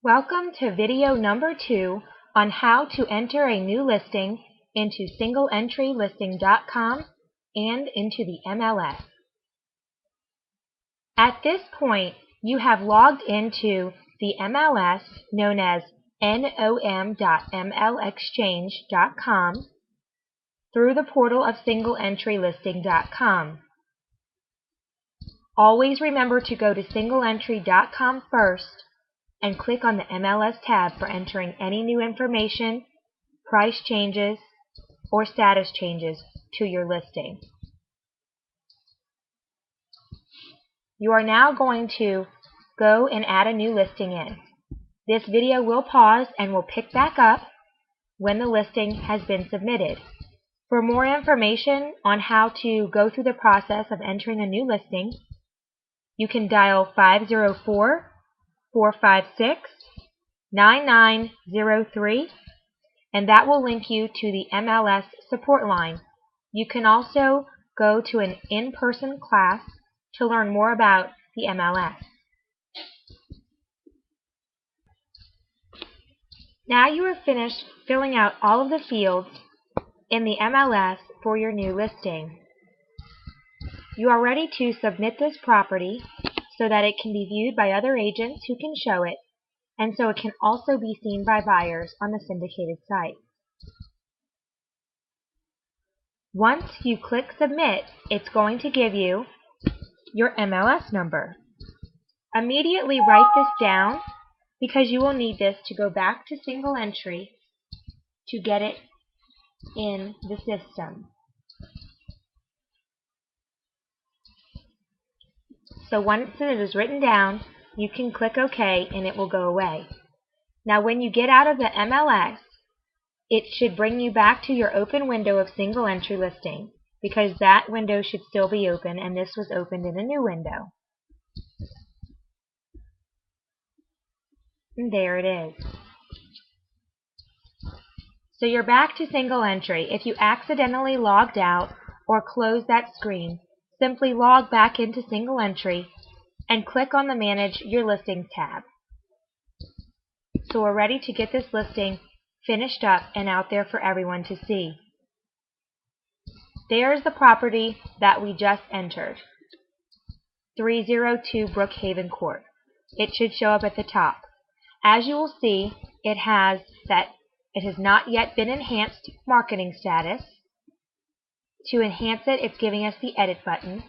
Welcome to video number 2 on how to enter a new listing into SingleEntryListing.com and into the MLS. At this point, you have logged into the MLS known as nom.mlexchange.com through the portal of SingleEntryListing.com. Always remember to go to SingleEntry.com first and click on the MLS tab for entering any new information, price changes, or status changes to your listing. You are now going to go and add a new listing in. This video will pause and will pick back up when the listing has been submitted. For more information on how to go through the process of entering a new listing, you can dial 504-456-9903, and that will link you to the MLS support line. You can also go to an in-person class to learn more about the MLS. Now you are finished filling out all of the fields in the MLS for your new listing. You are ready to submit this property so that it can be viewed by other agents who can show it, and so it can also be seen by buyers on the syndicated site. Once you click Submit, it's going to give you your MLS number. Immediately write this down because you will need this to go back to Single Entry to get it in the system. So once it is written down, you can click OK and it will go away. Now when you get out of the MLS, it should bring you back to your open window of Single Entry Listing, because that window should still be open and this was opened in a new window. And there it is. So you're back to Single Entry. If you accidentally logged out or closed that screen, simply log back into Single Entry and click on the Manage Your Listings tab. So we're ready to get this listing finished up and out there for everyone to see. There's the property that we just entered, 302 Brookhaven Court. It should show up at the top. As you will see, it has not yet been enhanced marketing status. To enhance it, it's giving us the edit button.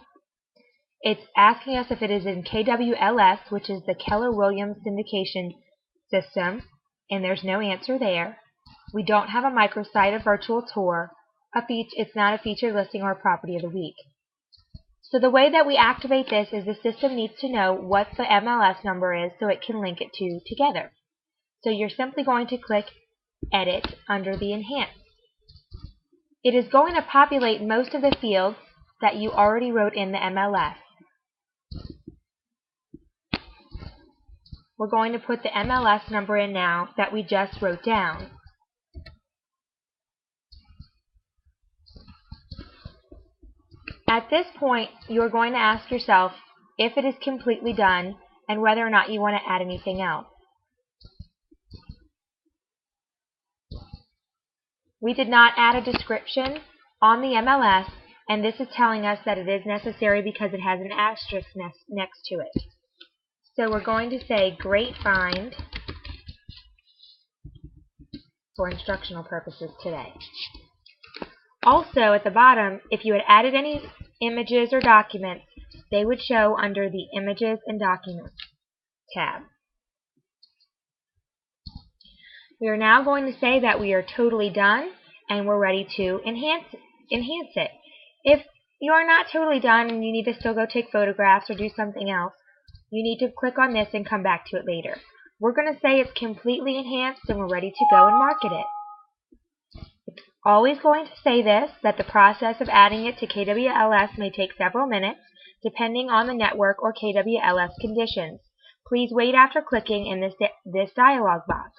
It's asking us if it is in KWLS, which is the Keller Williams syndication system, and there's no answer there. We don't have a microsite, a virtual tour. It's not a featured listing or a property of the week. So the way that we activate this is the system needs to know what the MLS number is so it can link it together. So you're simply going to click Edit under the Enhance. It is going to populate most of the fields that you already wrote in the MLS. We're going to put the MLS number in now that we just wrote down. At this point, you're going to ask yourself if it is completely done and whether or not you want to add anything else. We did not add a description on the MLS, and this is telling us that it is necessary because it has an asterisk next to it. So we're going to say Great Find for instructional purposes today. Also, at the bottom, if you had added any images or documents, they would show under the Images and Documents tab. We are now going to say that we are totally done and we're ready to enhance it. If you are not totally done and you need to still go take photographs or do something else, you need to click on this and come back to it later. We're going to say it's completely enhanced and we're ready to go and market it. It's always going to say this, that the process of adding it to KWLS may take several minutes, depending on the network or KWLS conditions. Please wait after clicking in this dialog box.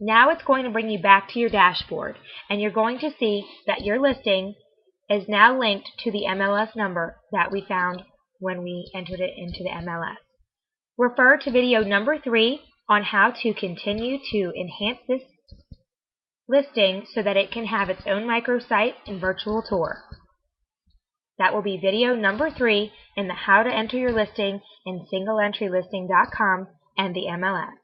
Now it's going to bring you back to your dashboard, and you're going to see that your listing is now linked to the MLS number that we found when we entered it into the MLS. Refer to video number 3 on how to continue to enhance this listing so that it can have its own microsite and virtual tour. That will be video number 3 in the How to Enter Your Listing in SingleEntryListing.com and the MLS.